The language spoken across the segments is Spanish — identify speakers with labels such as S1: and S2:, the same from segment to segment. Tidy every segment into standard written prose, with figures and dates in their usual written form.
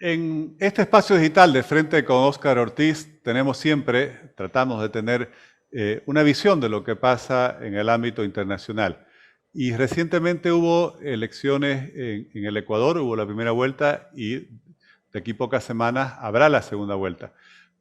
S1: En este espacio digital de Frente con Óscar Ortiz tratamos de tener una visión de lo que pasa en el ámbito internacional. Y recientemente hubo elecciones en el Ecuador, hubo la primera vuelta y de aquí pocas semanas habrá la segunda vuelta.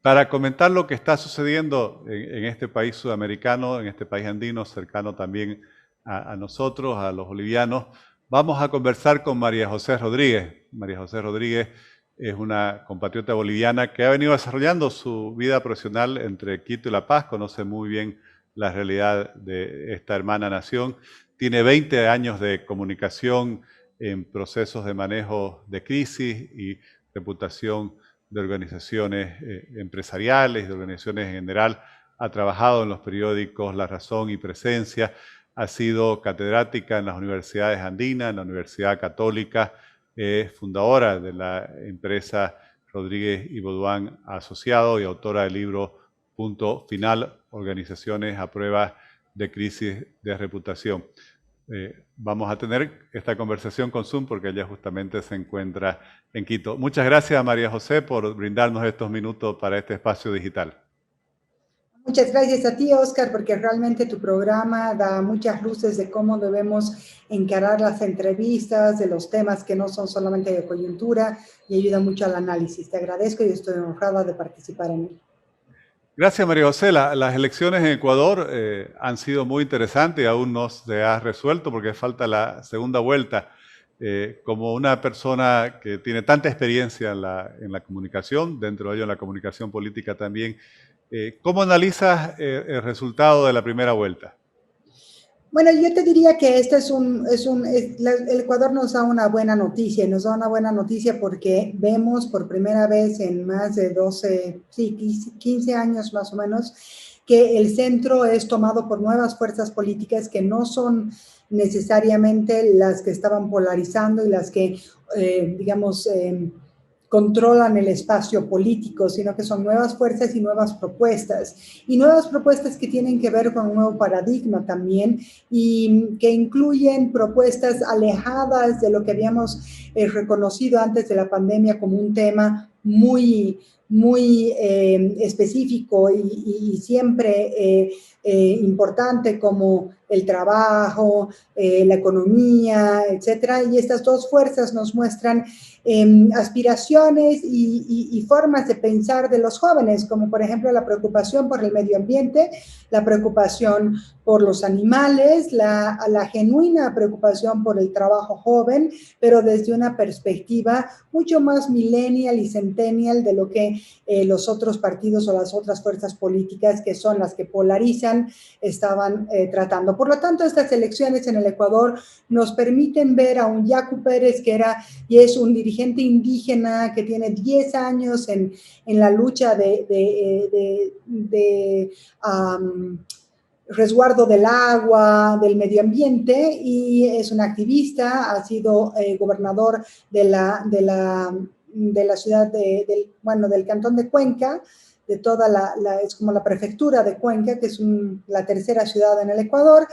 S1: Para comentar lo que está sucediendo en este país sudamericano, en este país andino, cercano también a nosotros, a los bolivianos, vamos a conversar con María José Rodríguez. María José Rodríguez es una compatriota boliviana que ha venido desarrollando su vida profesional entre Quito y La Paz, conoce muy bien la realidad de esta hermana nación, tiene 20 años de comunicación en procesos de manejo de crisis y reputación de organizaciones empresariales, de organizaciones en general, ha trabajado en los periódicos La Razón y Presencia, ha sido catedrática en las universidades andinas, en la Universidad Católica, es fundadora de la empresa Rodríguez y Baudouin Asociado y autora del libro Punto Final, Organizaciones a Prueba de Crisis de Reputación. Vamos a tener esta conversación con Zoom porque ella justamente se encuentra en Quito. Muchas gracias, María José, por brindarnos estos minutos para este espacio digital.
S2: Muchas gracias a ti, Óscar, porque realmente tu programa da muchas luces de cómo debemos encarar las entrevistas, de los temas que no son solamente de coyuntura y ayuda mucho al análisis. Te agradezco y estoy honrada de participar en él.
S1: Gracias, María José. Las elecciones en Ecuador han sido muy interesantes y aún no se ha resuelto porque falta la segunda vuelta. Como una persona que tiene tanta experiencia en la comunicación, dentro de ello en la comunicación política también, ¿cómo analizas el resultado de la primera vuelta?
S2: Bueno, yo te diría que este el Ecuador nos da una buena noticia, nos da una buena noticia porque vemos por primera vez en más de 12, sí, 15 años más o menos, que el centro es tomado por nuevas fuerzas políticas que no son necesariamente las que estaban polarizando y las que, digamos, controlan el espacio político, sino que son nuevas fuerzas y nuevas propuestas que tienen que ver con un nuevo paradigma también y que incluyen propuestas alejadas de lo que habíamos reconocido antes de la pandemia como un tema muy específico y siempre importante como el trabajo, la economía, etcétera. Y estas dos fuerzas nos muestran aspiraciones y formas de pensar de los jóvenes, como por ejemplo la preocupación por el medio ambiente, la preocupación por los animales, la genuina preocupación por el trabajo joven, pero desde una perspectiva mucho más millennial y centennial de lo que los otros partidos o las otras fuerzas políticas que son las que polarizan estaban tratando. Por lo tanto, estas elecciones en el Ecuador nos permiten ver a un Yacu Pérez que era y es un dirigente indígena que tiene 10 años en la lucha de resguardo del agua, del medio ambiente, y es un activista, ha sido gobernador de la ciudad del cantón de Cuenca, de toda es como la prefectura de Cuenca, que es la tercera ciudad en el Ecuador.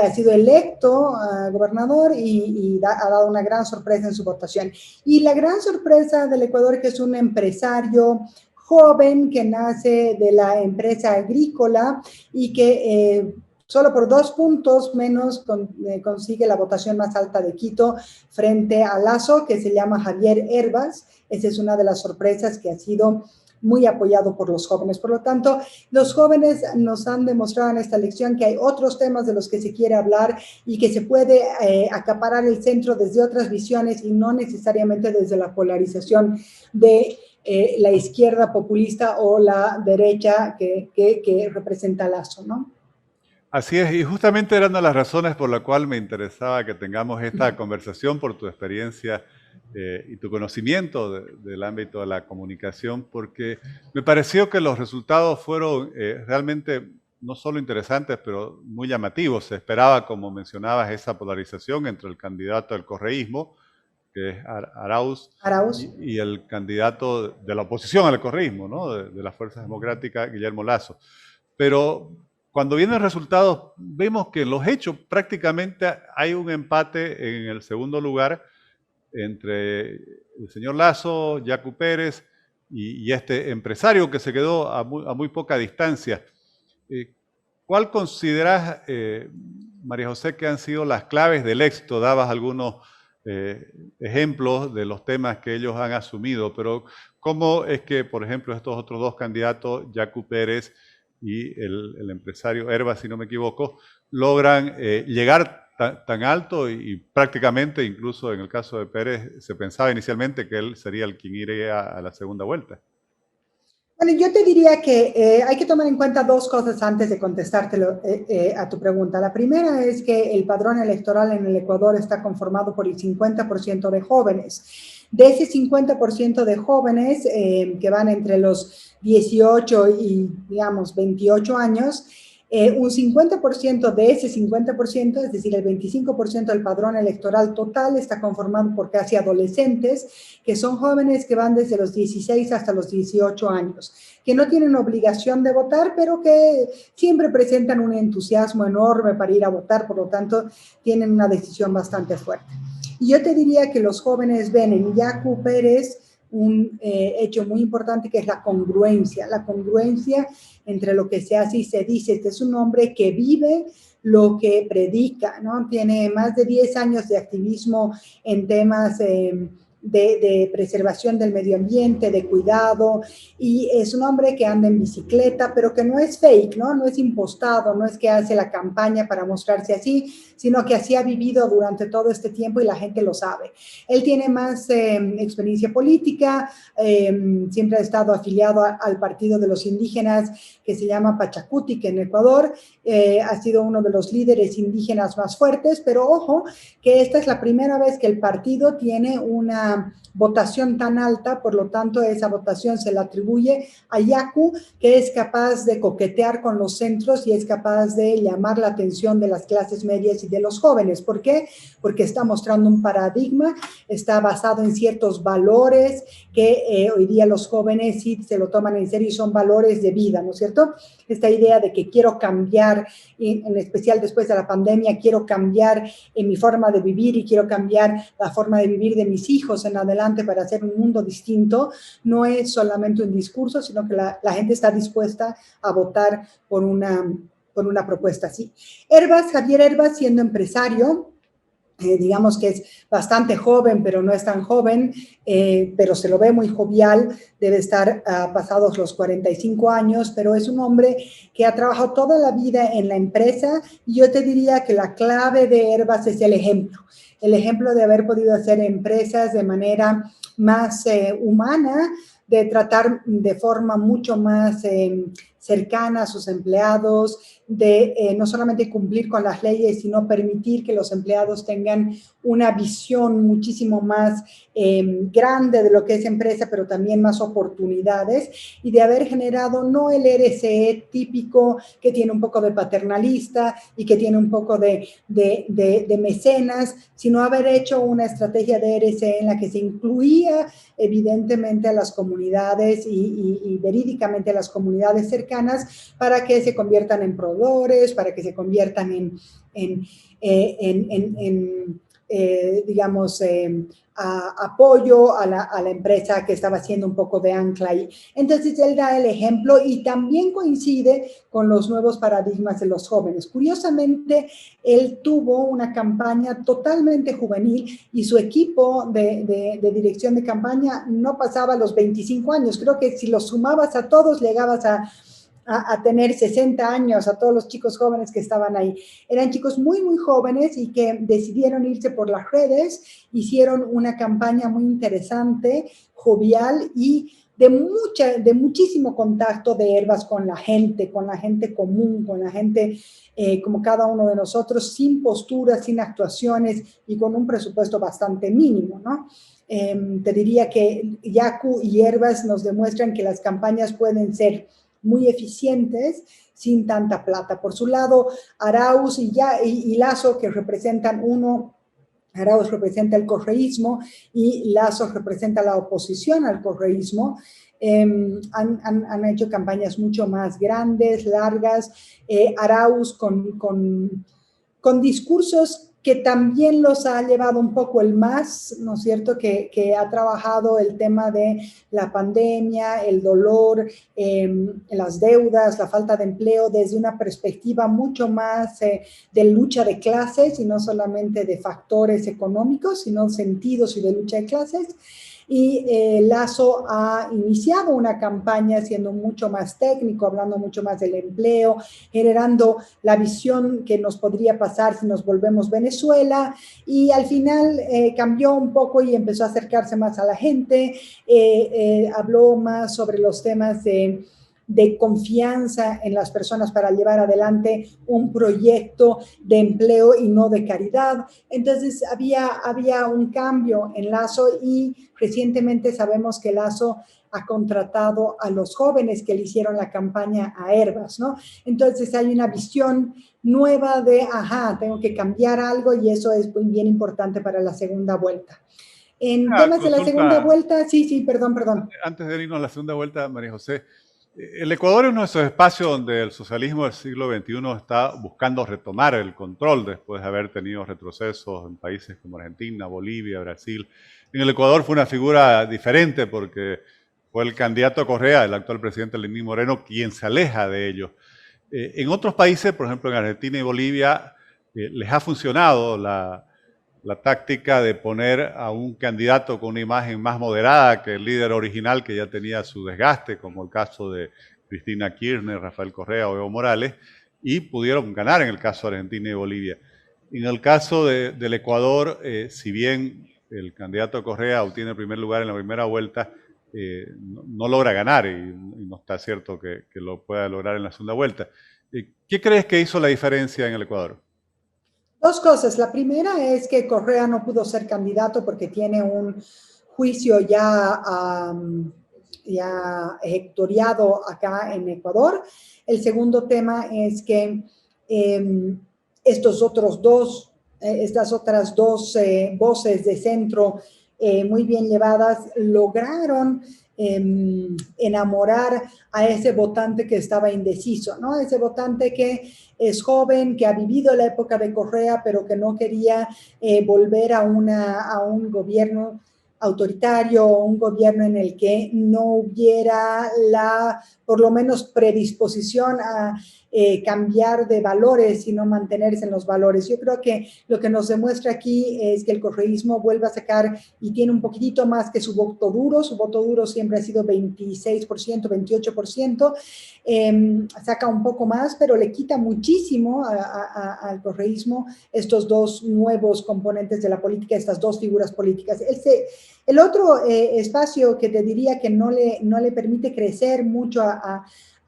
S2: Ha sido electo gobernador y ha dado una gran sorpresa en su votación. Y la gran sorpresa del Ecuador, que es un empresario joven que nace de la empresa agrícola y que solo por 2 puntos menos consigue la votación más alta de Quito frente a Lazo, que se llama Javier Herbas. Esa es una de las sorpresas que ha sido muy apoyado por los jóvenes. Por lo tanto, los jóvenes nos han demostrado en esta elección que hay otros temas de los que se quiere hablar y que se puede acaparar el centro desde otras visiones y no necesariamente desde la polarización de la izquierda populista o la derecha que representa Lazo, ¿no?
S1: Así es, y justamente era una de las razones por la cual me interesaba que tengamos esta conversación por tu experiencia y tu conocimiento del ámbito de la comunicación, porque me pareció que los resultados fueron realmente no solo interesantes, pero muy llamativos. Se esperaba, como mencionabas, esa polarización entre el candidato del correísmo, que es Arauz, y el candidato de la oposición al correísmo, ¿no? de las fuerzas democráticas, Guillermo Lasso. Pero cuando vienen resultados, vemos que en los hechos prácticamente hay un empate en el segundo lugar entre el señor Lasso, Yacu Pérez y este empresario que se quedó a muy poca distancia. ¿Cuál consideras, María José, que han sido las claves del éxito? Dabas algunos ejemplos de los temas que ellos han asumido, pero ¿cómo es que, por ejemplo, estos otros dos candidatos, Yacu Pérez y el empresario Herbas, si no me equivoco, logran llegar tan alto y prácticamente, incluso en el caso de Pérez, se pensaba inicialmente que él sería el quien iría a la segunda vuelta?
S2: Bueno, yo te diría que hay que tomar en cuenta dos cosas antes de contestártelo a tu pregunta. La primera es que el padrón electoral en el Ecuador está conformado por el 50% de jóvenes. De ese 50% de jóvenes que van entre los 18 y, digamos, 28 años, un 50% de ese 50%, es decir, el 25% del padrón electoral total está conformado por casi adolescentes, que son jóvenes que van desde los 16 hasta los 18 años, que no tienen obligación de votar, pero que siempre presentan un entusiasmo enorme para ir a votar, por lo tanto, tienen una decisión bastante fuerte. Y yo te diría que los jóvenes ven en Yacu Pérez un hecho muy importante que es la congruencia entre lo que se hace y se dice. Este es un hombre que vive lo que predica, ¿no? Tiene más de 10 años de activismo en temas de preservación del medio ambiente, de cuidado, y es un hombre que anda en bicicleta, pero que no es fake, ¿no? No es impostado, no es que hace la campaña para mostrarse así, sino que así ha vivido durante todo este tiempo y la gente lo sabe. Él tiene más experiencia política, siempre ha estado afiliado al Partido de los Indígenas que se llama Pachacutic en Ecuador, ha sido uno de los líderes indígenas más fuertes, pero ojo, que esta es la primera vez que el partido tiene una votación tan alta, por lo tanto esa votación se la atribuye a Yacu, que es capaz de coquetear con los centros y es capaz de llamar la atención de las clases medias y de los jóvenes. ¿Por qué? Porque está mostrando un paradigma, está basado en ciertos valores que hoy día los jóvenes sí se lo toman en serio y son valores de vida, ¿no es cierto? Esta idea de que quiero cambiar, en especial después de la pandemia, quiero cambiar en mi forma de vivir y quiero cambiar la forma de vivir de mis hijos en adelante para hacer un mundo distinto, no es solamente un discurso, sino que la gente está dispuesta a votar por una propuesta así. Javier Herbas, siendo empresario, digamos que es bastante joven, pero no es tan joven, pero se lo ve muy jovial, debe estar pasados los 45 años, pero es un hombre que ha trabajado toda la vida en la empresa y yo te diría que la clave de Herbas es el ejemplo de haber podido hacer empresas de manera más humana, de tratar de forma mucho más cercana a sus empleados, de no solamente cumplir con las leyes, sino permitir que los empleados tengan una visión muchísimo más grande de lo que es empresa, pero también más oportunidades, y de haber generado no el RSE típico que tiene un poco de paternalista y que tiene un poco de mecenas, sino haber hecho una estrategia de RSE en la que se incluía evidentemente a las comunidades y verídicamente a las comunidades cercanas para que se conviertan en proveedores, para que se conviertan digamos, apoyo a la empresa que estaba haciendo un poco de ancla ahí. Entonces, él da el ejemplo y también coincide con los nuevos paradigmas de los jóvenes. Curiosamente, él tuvo una campaña totalmente juvenil y su equipo de dirección de campaña no pasaba los 25 años. Creo que si los sumabas a todos, llegabas a tener 60 años, a todos los chicos jóvenes que estaban ahí. Eran chicos muy, muy jóvenes y que decidieron irse por las redes, hicieron una campaña muy interesante, jovial y de muchísimo contacto de Herbas con la gente común, con la gente como cada uno de nosotros, sin posturas, sin actuaciones y con un presupuesto bastante mínimo, ¿no? Te diría que Yacu y Herbas nos demuestran que las campañas pueden ser muy eficientes sin tanta plata. Por su lado, Arauz y Lasso, que representan Arauz representa el correísmo y Lasso representa la oposición al correísmo. Han hecho campañas mucho más grandes, largas. Arauz con discursos que también los ha llevado un poco el MAS, ¿no es cierto?, que ha trabajado el tema de la pandemia, el dolor, las deudas, la falta de empleo desde una perspectiva mucho más de lucha de clases y no solamente de factores económicos, sino sentidos y de lucha de clases. Y Lasso ha iniciado una campaña siendo mucho más técnico, hablando mucho más del empleo, generando la visión que nos podría pasar si nos volvemos Venezuela, y al final cambió un poco y empezó a acercarse más a la gente, habló más sobre los temas de confianza en las personas para llevar adelante un proyecto de empleo y no de caridad. Entonces había un cambio en Lasso, y recientemente sabemos que Lasso ha contratado a los jóvenes que le hicieron la campaña a Herbas, ¿no? Entonces hay una visión nueva de, tengo que cambiar algo, y eso es muy bien importante para la segunda vuelta. En temas de la segunda vuelta, sí, perdón.
S1: Antes de irnos a la segunda vuelta, María José, el Ecuador es uno de esos espacios donde el socialismo del siglo XXI está buscando retomar el control después de haber tenido retrocesos en países como Argentina, Bolivia, Brasil. En el Ecuador fue una figura diferente porque fue el candidato Correa, el actual presidente Lenín Moreno, quien se aleja de ellos. En otros países, por ejemplo en Argentina y Bolivia, les ha funcionado la táctica de poner a un candidato con una imagen más moderada que el líder original, que ya tenía su desgaste, como el caso de Cristina Kirchner, Rafael Correa o Evo Morales, y pudieron ganar en el caso de Argentina y Bolivia. En el caso del Ecuador, si bien el candidato Correa obtiene el primer lugar en la primera vuelta, no logra ganar, y no está cierto que lo pueda lograr en la segunda vuelta. ¿Qué crees que hizo la diferencia en el Ecuador?
S2: Dos cosas. La primera es que Correa no pudo ser candidato porque tiene un juicio ya ejecutoriado acá en Ecuador. El segundo tema es que estas otras dos voces de centro muy bien llevadas lograron enamorar a ese votante que estaba indeciso, ¿no? Ese votante que es joven, que ha vivido la época de Correa, pero que no quería volver a un gobierno autoritario, un gobierno en el que no hubiera por lo menos predisposición a cambiar de valores, sino mantenerse en los valores. Yo creo que lo que nos demuestra aquí es que el correísmo vuelve a sacar y tiene un poquitito más que su voto duro siempre ha sido 26%, 28%, saca un poco más, pero le quita muchísimo al correísmo estos dos nuevos componentes de la política, estas dos figuras políticas. El otro espacio que te diría que no le permite crecer mucho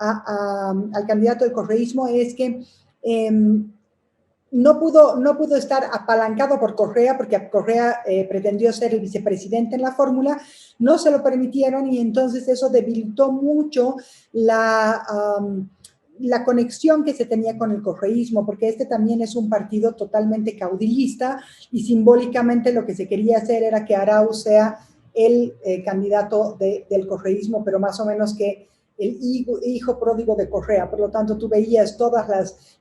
S2: al candidato del correísmo es que no pudo estar apalancado por Correa, porque Correa pretendió ser el vicepresidente en la fórmula, no se lo permitieron, y entonces eso debilitó mucho la conexión que se tenía con el correísmo, porque este también es un partido totalmente caudillista, y simbólicamente lo que se quería hacer era que Arauz sea el candidato del correísmo, pero más o menos que el hijo pródigo de Correa. Por lo tanto, tú veías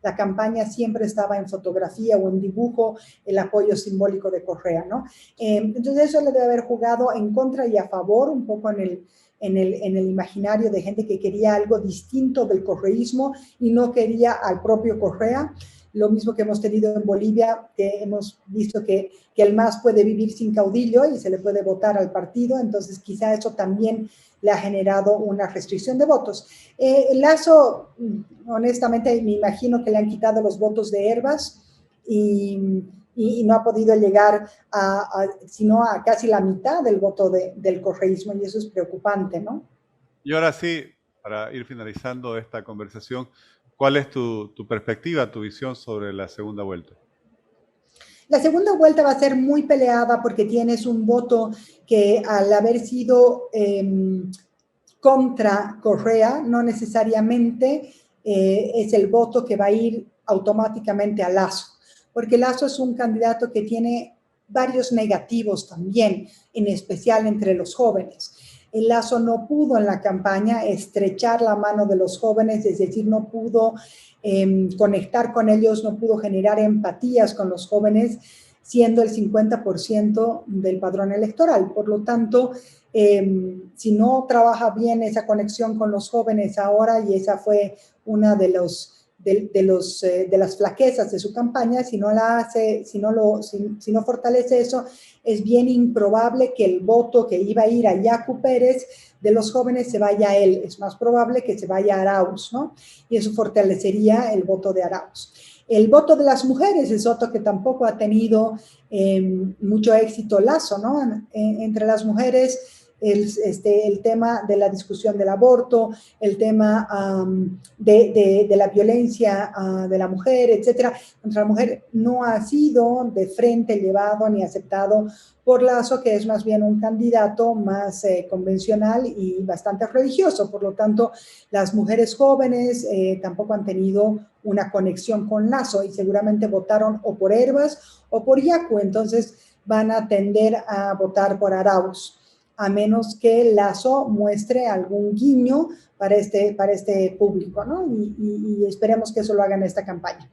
S2: la campaña siempre estaba en fotografía o en dibujo, el apoyo simbólico de Correa, ¿no? Entonces eso le debe haber jugado en contra y a favor un poco en el imaginario de gente que quería algo distinto del correísmo y no quería al propio Correa. Lo mismo que hemos tenido en Bolivia, que hemos visto que el MAS puede vivir sin caudillo y se le puede votar al partido, entonces quizá eso también le ha generado una restricción de votos. Lasso, honestamente, me imagino que le han quitado los votos de Herbas y no ha podido llegar sino a casi la mitad del voto del correísmo, y eso es preocupante, ¿no?
S1: Y ahora sí, para ir finalizando esta conversación, ¿cuál es tu perspectiva, tu visión sobre la segunda vuelta?
S2: La segunda vuelta va a ser muy peleada porque tienes un voto que al haber sido contra Correa, no necesariamente es el voto que va a ir automáticamente a Lasso, porque Lasso es un candidato que tiene varios negativos también, en especial entre los jóvenes. El Lasso no pudo en la campaña estrechar la mano de los jóvenes, es decir, no pudo conectar con ellos, no pudo generar empatías con los jóvenes, siendo el 50% del padrón electoral. Por lo tanto, si no trabaja bien esa conexión con los jóvenes ahora, y esa fue una de las flaquezas de su campaña, si no la hace, si no fortalece eso, es bien improbable que el voto que iba a ir a Yacu Pérez de los jóvenes se vaya a él. Es más probable que se vaya a Arauz, ¿no? Y eso fortalecería el voto de Arauz. El voto de las mujeres es otro que tampoco ha tenido mucho éxito Lasso, ¿no? Entre las mujeres, el tema de la discusión del aborto, el tema de la violencia de la mujer, etcétera, contra la mujer no ha sido de frente llevado ni aceptado por Lasso, que es más bien un candidato más convencional y bastante religioso. Por lo tanto, las mujeres jóvenes tampoco han tenido una conexión con Lasso y seguramente votaron o por Herbas o por Yacu, entonces van a tender a votar por Arauz, a menos que Lasso muestre algún guiño para este público, ¿no? Y esperemos que eso lo haga en esta campaña.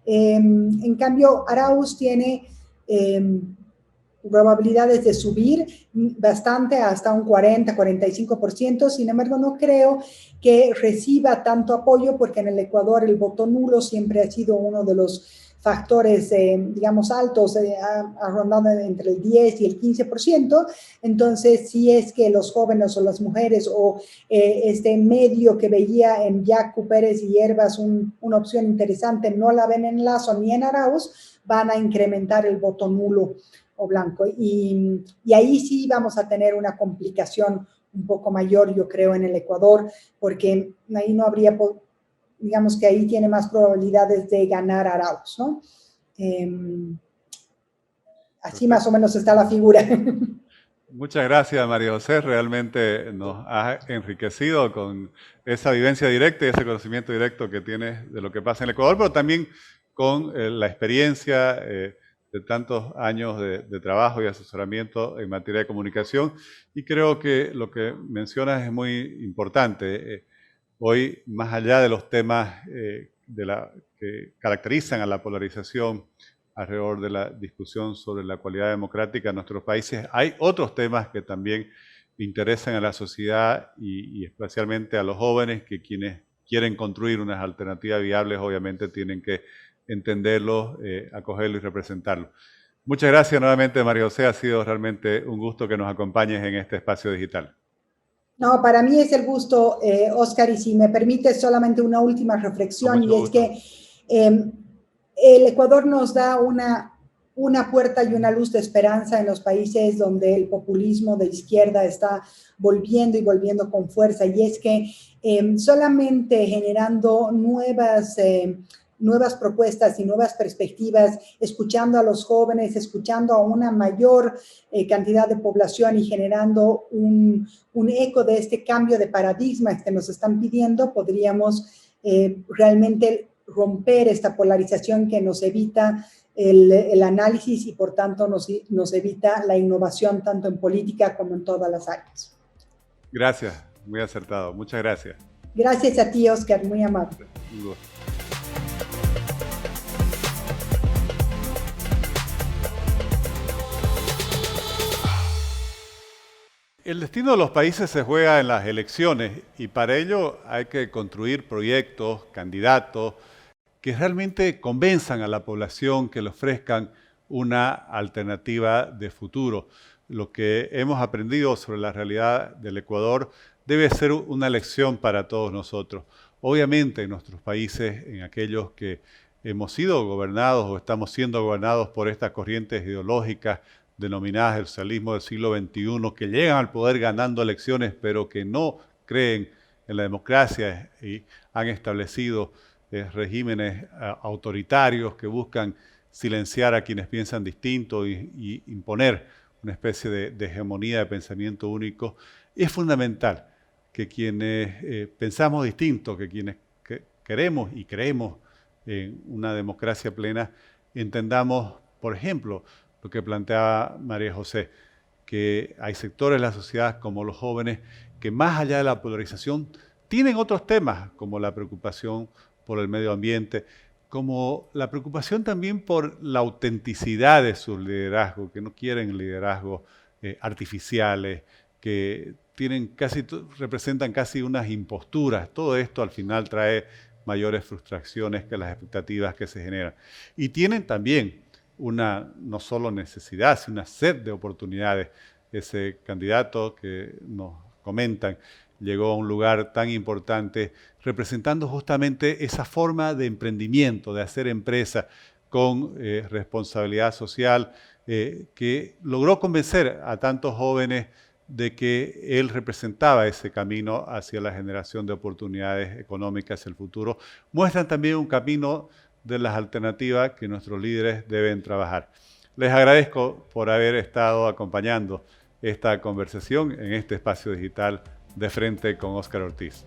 S2: En cambio, Arauz tiene probabilidades de subir bastante hasta un 40-45%, sin embargo no creo que reciba tanto apoyo porque en el Ecuador el voto nulo siempre ha sido uno de los factores, digamos, altos, ha rondado entre el 10 y el 15%, entonces si es que los jóvenes o las mujeres o este medio que veía en Yacu Pérez y Herbas una opción interesante, no la ven en Lasso ni en Arauz, van a incrementar el voto nulo o blanco. Y ahí sí vamos a tener una complicación un poco mayor, yo creo, en el Ecuador, porque ahí no habría, digamos que ahí tiene más probabilidades de ganar Arauz, ¿no? Así más o menos está la figura.
S1: Muchas gracias, María José. Realmente nos ha enriquecido con esa vivencia directa y ese conocimiento directo que tienes de lo que pasa en el Ecuador, pero también con la experiencia de tantos años de trabajo y asesoramiento en materia de comunicación. Y creo que lo que mencionas es muy importante. Hoy, más allá de los temas que caracterizan a la polarización alrededor de la discusión sobre la cualidad democrática en nuestros países, hay otros temas que también interesan a la sociedad y especialmente a los jóvenes, que quienes quieren construir unas alternativas viables obviamente tienen que entenderlo, acogerlo y representarlo. Muchas gracias nuevamente, María José. Ha sido realmente un gusto que nos acompañes en este espacio digital.
S2: No, para mí es el gusto, Oscar, y si me permite solamente una última reflexión, y es que el Ecuador nos da una puerta y una luz de esperanza en los países donde el populismo de izquierda está volviendo y volviendo con fuerza, y es que solamente generando nuevas propuestas y nuevas perspectivas, escuchando a los jóvenes, escuchando a una mayor cantidad de población y generando un eco de este cambio de paradigma que nos están pidiendo, podríamos realmente romper esta polarización que nos evita el análisis y por tanto nos evita la innovación tanto en política como en todas las áreas.
S1: Gracias, muy acertado. Muchas gracias.
S2: Gracias a ti, Oscar, muy amable.
S1: Un gusto. El destino de los países se juega en las elecciones y para ello hay que construir proyectos, candidatos que realmente convenzan a la población, que le ofrezcan una alternativa de futuro. Lo que hemos aprendido sobre la realidad del Ecuador debe ser una lección para todos nosotros. Obviamente en nuestros países, en aquellos que hemos sido gobernados o estamos siendo gobernados por estas corrientes ideológicas denominadas el socialismo del siglo XXI, que llegan al poder ganando elecciones, pero que no creen en la democracia y han establecido regímenes autoritarios que buscan silenciar a quienes piensan distinto y imponer una especie de hegemonía de pensamiento único. Es fundamental que quienes pensamos distinto, que quienes queremos y creemos en una democracia plena, entendamos, por ejemplo, lo que planteaba María José, que hay sectores de la sociedad como los jóvenes que más allá de la polarización tienen otros temas como la preocupación por el medio ambiente, como la preocupación también por la autenticidad de sus liderazgos, que no quieren liderazgos artificiales, que representan casi unas imposturas. Todo esto al final trae mayores frustraciones que las expectativas que se generan. Y tienen también una no solo necesidad, sino una sed de oportunidades. Ese candidato que nos comentan llegó a un lugar tan importante representando justamente esa forma de emprendimiento, de hacer empresa con responsabilidad social, que logró convencer a tantos jóvenes de que él representaba ese camino hacia la generación de oportunidades económicas hacia el futuro. Muestran también un camino de las alternativas que nuestros líderes deben trabajar. Les agradezco por haber estado acompañando esta conversación en este espacio digital de Frente con Óscar Ortiz.